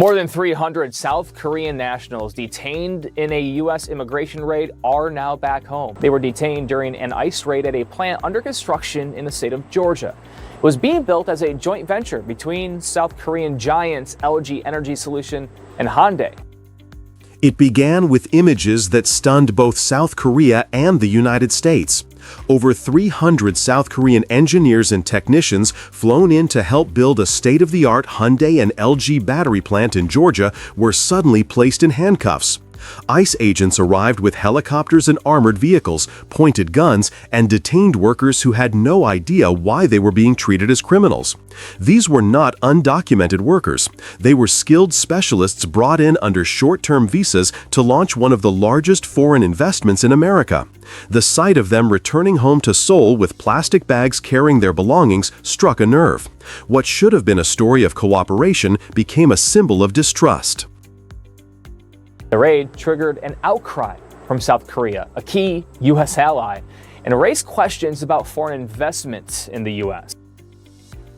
More than 300 South Korean nationals detained in a U.S. immigration raid are now back home. They were detained during an ICE raid at a plant under construction in the state of Georgia. It was being built as a joint venture between South Korean giants LG Energy Solution and Hyundai. It began with images that stunned both South Korea and the United States. Over 300 South Korean engineers and technicians flown in to help build a state-of-the-art Hyundai and LG battery plant in Georgia were suddenly placed in handcuffs. ICE agents arrived with helicopters and armored vehicles, pointed guns, and detained workers who had no idea why they were being treated as criminals. These were not undocumented workers. They were skilled specialists brought in under short-term visas to launch one of the largest foreign investments in America. The sight of them returning home to Seoul with plastic bags carrying their belongings struck a nerve. What should have been a story of cooperation became a symbol of distrust. The raid triggered an outcry from South Korea, a key U.S. ally, and raised questions about foreign investments in the U.S.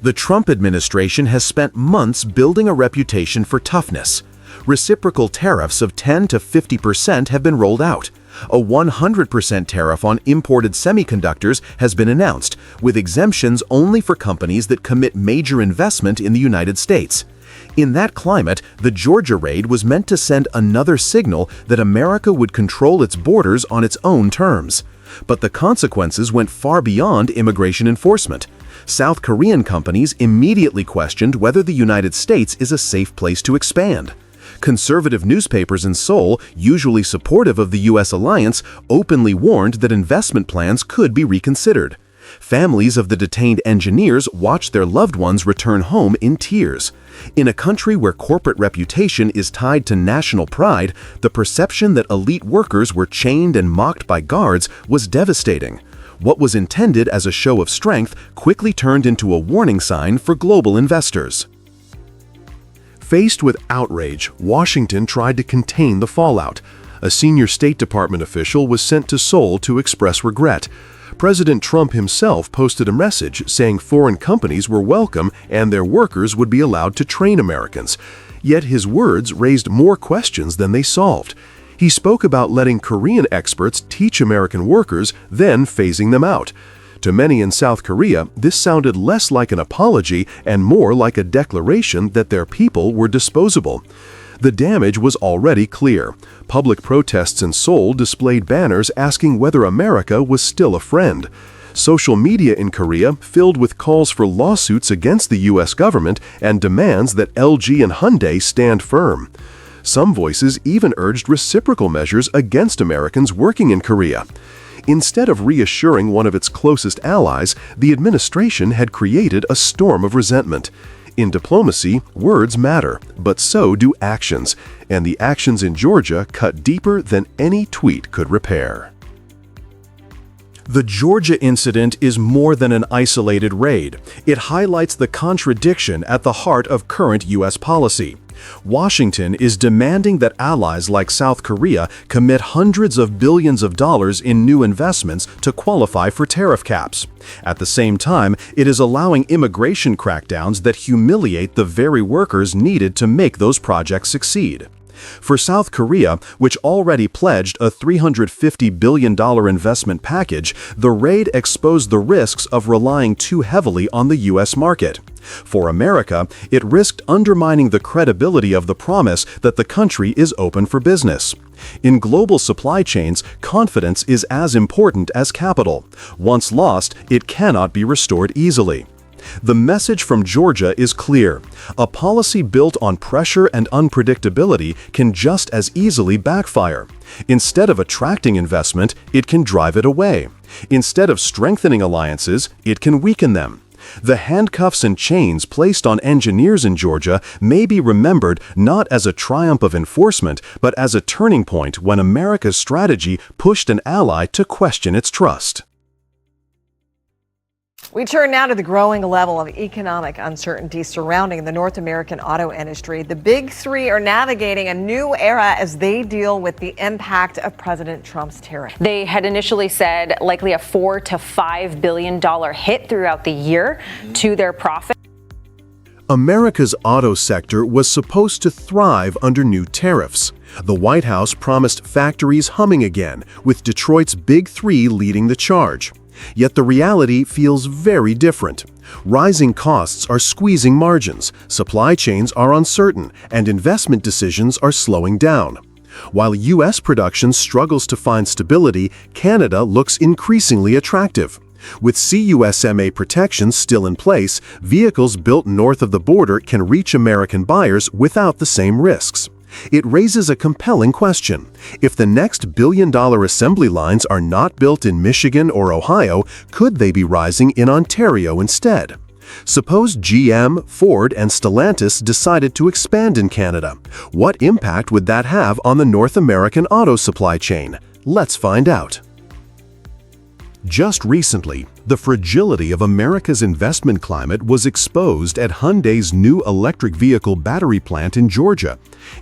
The Trump administration has spent months building a reputation for toughness. Reciprocal tariffs of 10 to 50% have been rolled out. A 100% tariff on imported semiconductors has been announced, with exemptions only for companies that commit major investment in the United States. In that climate, the Georgia raid was meant to send another signal that America would control its borders on its own terms. But the consequences went far beyond immigration enforcement. South Korean companies immediately questioned whether the United States is a safe place to expand. Conservative newspapers in Seoul, usually supportive of the U.S. alliance, openly warned that investment plans could be reconsidered. Families of the detained engineers watched their loved ones return home in tears. In a country where corporate reputation is tied to national pride, the perception that elite workers were chained and mocked by guards was devastating. What was intended as a show of strength quickly turned into a warning sign for global investors. Faced with outrage, Washington tried to contain the fallout. A senior State Department official was sent to Seoul to express regret. President Trump himself posted a message saying foreign companies were welcome and their workers would be allowed to train Americans. Yet his words raised more questions than they solved. He spoke about letting Korean experts teach American workers, then phasing them out. To many in South Korea, this sounded less like an apology and more like a declaration that their people were disposable. The damage was already clear. Public protests in Seoul displayed banners asking whether America was still a friend. Social media in Korea filled with calls for lawsuits against the U.S. government and demands that LG and Hyundai stand firm. Some voices even urged reciprocal measures against Americans working in Korea. Instead of reassuring one of its closest allies, the administration had created a storm of resentment. In diplomacy, words matter, but so do actions, and the actions in Georgia cut deeper than any tweet could repair. The Georgia incident is more than an isolated raid. It highlights the contradiction at the heart of current U.S. policy. Washington is demanding that allies like South Korea commit hundreds of billions of dollars in new investments to qualify for tariff caps. At the same time, it is allowing immigration crackdowns that humiliate the very workers needed to make those projects succeed. For South Korea, which already pledged a $350 billion investment package, the raid exposed the risks of relying too heavily on the U.S. market. For America, it risked undermining the credibility of the promise that the country is open for business. In global supply chains, confidence is as important as capital. Once lost, it cannot be restored easily. The message from Georgia is clear. A policy built on pressure and unpredictability can just as easily backfire. Instead of attracting investment, it can drive it away. Instead of strengthening alliances, it can weaken them. The handcuffs and chains placed on engineers in Georgia may be remembered not as a triumph of enforcement, but as a turning point when America's strategy pushed an ally to question its trust. We turn now to the growing level of economic uncertainty surrounding the North American auto industry. The big three are navigating a new era as they deal with the impact of President Trump's tariff. They had initially said likely a $4 to $5 billion hit throughout the year to their profit. America's auto sector was supposed to thrive under new tariffs. The White House promised factories humming again, with Detroit's Big Three leading the charge. Yet the reality feels very different. Rising costs are squeezing margins, supply chains are uncertain, and investment decisions are slowing down. While U.S. production struggles to find stability, Canada looks increasingly attractive. With CUSMA protections still in place, vehicles built north of the border can reach American buyers without the same risks. It raises a compelling question. If the next billion-dollar assembly lines are not built in Michigan or Ohio, could they be rising in Ontario instead? Suppose GM, Ford, and Stellantis decided to expand in Canada. What impact would that have on the North American auto supply chain? Let's find out. Just recently, the fragility of America's investment climate was exposed at Hyundai's new electric vehicle battery plant in Georgia.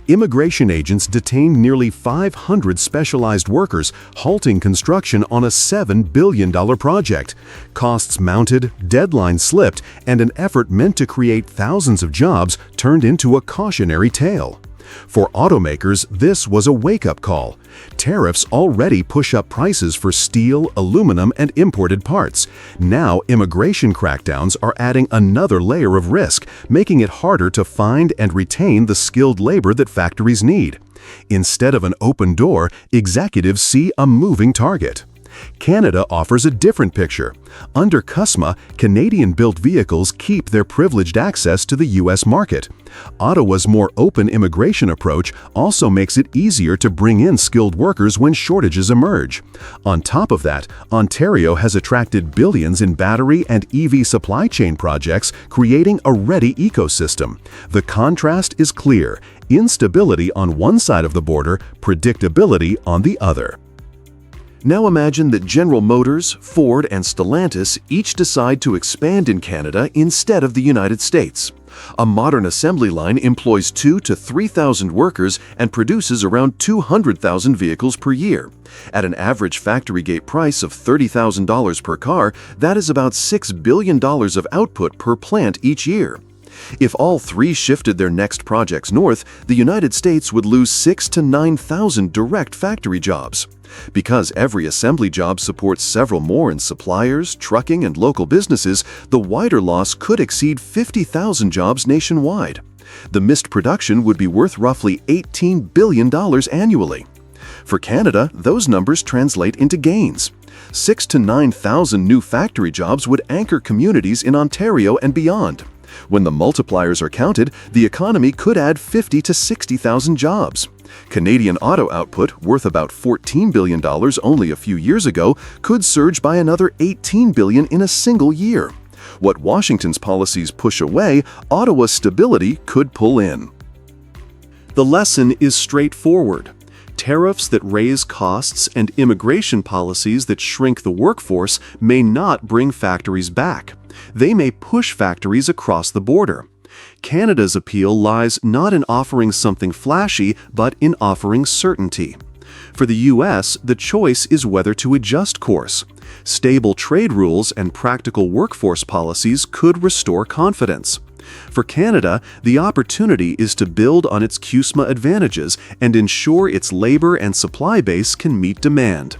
Immigration agents detained nearly 500 specialized workers, halting construction on a $7 billion project. Costs mounted, deadlines slipped, and an effort meant to create thousands of jobs turned into a cautionary tale. For automakers, this was a wake-up call. Tariffs already push up prices for steel, aluminum, and imported parts. Now, immigration crackdowns are adding another layer of risk, making it harder to find and retain the skilled labor that factories need. Instead of an open door, executives see a moving target. Canada offers a different picture. Under CUSMA, Canadian-built vehicles keep their privileged access to the U.S. market. Ottawa's more open immigration approach also makes it easier to bring in skilled workers when shortages emerge. On top of that, Ontario has attracted billions in battery and EV supply chain projects, creating a ready ecosystem. The contrast is clear: instability on one side of the border, predictability on the other. Now imagine that General Motors, Ford, and Stellantis each decide to expand in Canada instead of the United States. A modern assembly line employs 2,000 to 3,000 workers and produces around 200,000 vehicles per year. At an average factory gate price of $30,000 per car, that is about $6 billion of output per plant each year. If all three shifted their next projects north, the United States would lose 6,000 to 9,000 direct factory jobs. Because every assembly job supports several more in suppliers, trucking, and local businesses, the wider loss could exceed 50,000 jobs nationwide. The missed production would be worth roughly $18 billion annually. For Canada, those numbers translate into gains. 6,000 to 9,000 new factory jobs would anchor communities in Ontario and beyond. When the multipliers are counted, the economy could add 50,000 to 60,000 jobs. Canadian auto output, worth about $14 billion only a few years ago, could surge by another $18 billion in a single year. What Washington's policies push away, Ottawa's stability could pull in. The lesson is straightforward. Tariffs that raise costs and immigration policies that shrink the workforce may not bring factories back. They may push factories across the border. Canada's appeal lies not in offering something flashy, but in offering certainty. For the U.S., the choice is whether to adjust course. Stable trade rules and practical workforce policies could restore confidence. For Canada, the opportunity is to build on its CUSMA advantages and ensure its labor and supply base can meet demand.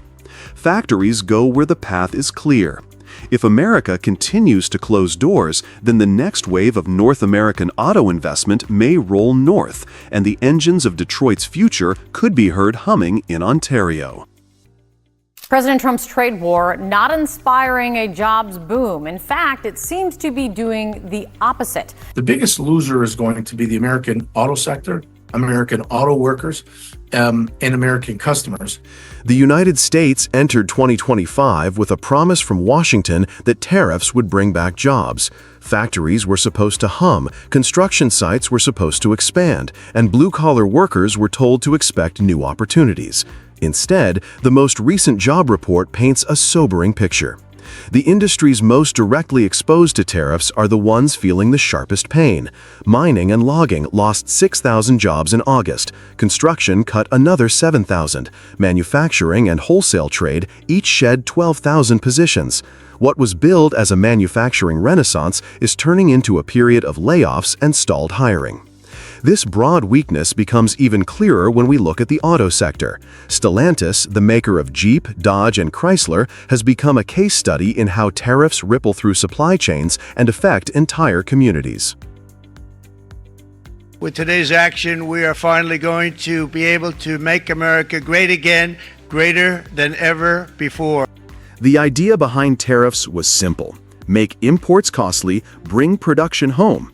Factories go where the path is clear. If America continues to close doors, then the next wave of North American auto investment may roll north, and the engines of Detroit's future could be heard humming in Ontario. President Trump's trade war not inspiring a jobs boom. In fact, it seems to be doing the opposite. The biggest loser is going to be the American auto sector, American auto workers, and American customers. The United States entered 2025 with a promise from Washington that tariffs would bring back jobs. Factories were supposed to hum, construction sites were supposed to expand, and blue-collar workers were told to expect new opportunities. Instead, the most recent job report paints a sobering picture. The industries most directly exposed to tariffs are the ones feeling the sharpest pain. Mining and logging lost 6,000 jobs in August. Construction cut another 7,000. Manufacturing and wholesale trade each shed 12,000 positions. What was billed as a manufacturing renaissance is turning into a period of layoffs and stalled hiring. This broad weakness becomes even clearer when we look at the auto sector. Stellantis, the maker of Jeep, Dodge, and Chrysler, has become a case study in how tariffs ripple through supply chains and affect entire communities. With today's action, we are finally going to be able to make America great again, greater than ever before. The idea behind tariffs was simple: make imports costly, bring production home.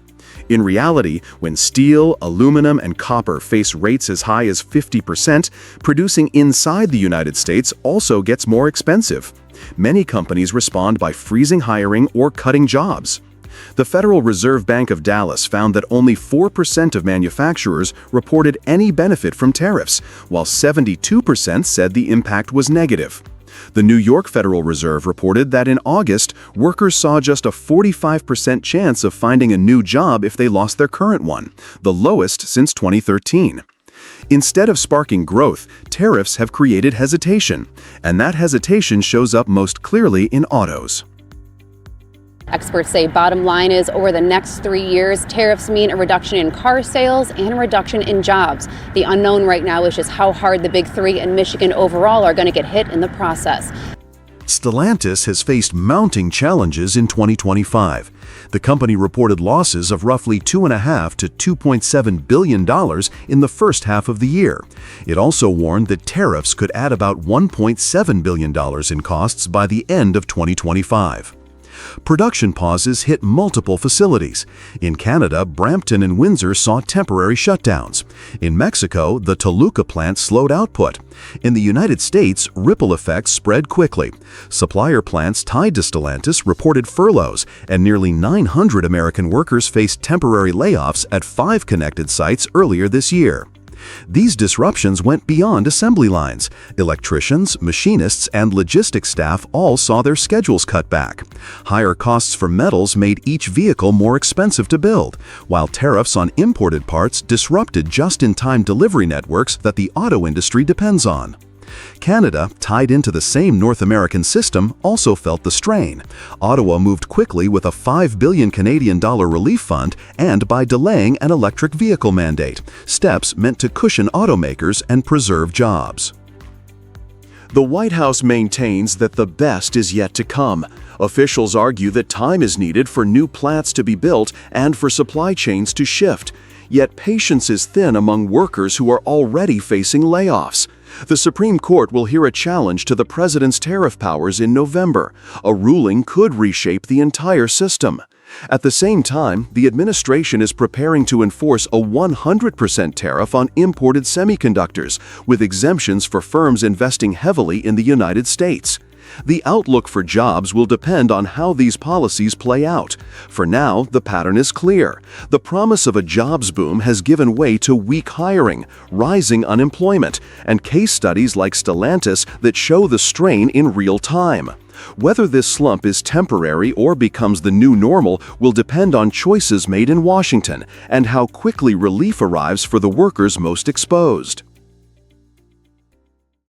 In reality, when steel, aluminum, and copper face rates as high as 50%, producing inside the United States also gets more expensive. Many companies respond by freezing hiring or cutting jobs. The Federal Reserve Bank of Dallas found that only 4% of manufacturers reported any benefit from tariffs, while 72% said the impact was negative. The New York Federal Reserve reported that in August, workers saw just a 45% chance of finding a new job if they lost their current one, the lowest since 2013. Instead of sparking growth, tariffs have created hesitation, and that hesitation shows up most clearly in autos. Experts say bottom line is over the next 3 years, tariffs mean a reduction in car sales and a reduction in jobs. The unknown right now is just how hard the big three and Michigan overall are going to get hit in the process. Stellantis has faced mounting challenges in 2025. The company reported losses of roughly $2.5 to $2.7 billion in the first half of the year. It also warned that tariffs could add about $1.7 billion in costs by the end of 2025. Production pauses hit multiple facilities. In Canada, Brampton and Windsor saw temporary shutdowns. In Mexico, the Toluca plant slowed output. In the United States, ripple effects spread quickly. Supplier plants tied to Stellantis reported furloughs, and nearly 900 American workers faced temporary layoffs at 5 connected sites earlier this year. These disruptions went beyond assembly lines. Electricians, machinists, and logistics staff all saw their schedules cut back. Higher costs for metals made each vehicle more expensive to build, while tariffs on imported parts disrupted just-in-time delivery networks that the auto industry depends on. Canada, tied into the same North American system, also felt the strain. Ottawa moved quickly with a $5 billion Canadian relief fund and by delaying an electric vehicle mandate, steps meant to cushion automakers and preserve jobs. The White House maintains that the best is yet to come. Officials argue that time is needed for new plants to be built and for supply chains to shift. Yet patience is thin among workers who are already facing layoffs. The Supreme Court will hear a challenge to the president's tariff powers in November. A ruling could reshape the entire system. At the same time, the administration is preparing to enforce a 100% tariff on imported semiconductors, with exemptions for firms investing heavily in the United States. The outlook for jobs will depend on how these policies play out. For now, the pattern is clear. The promise of a jobs boom has given way to weak hiring, rising unemployment, and case studies like Stellantis that show the strain in real time. Whether this slump is temporary or becomes the new normal will depend on choices made in Washington and how quickly relief arrives for the workers most exposed.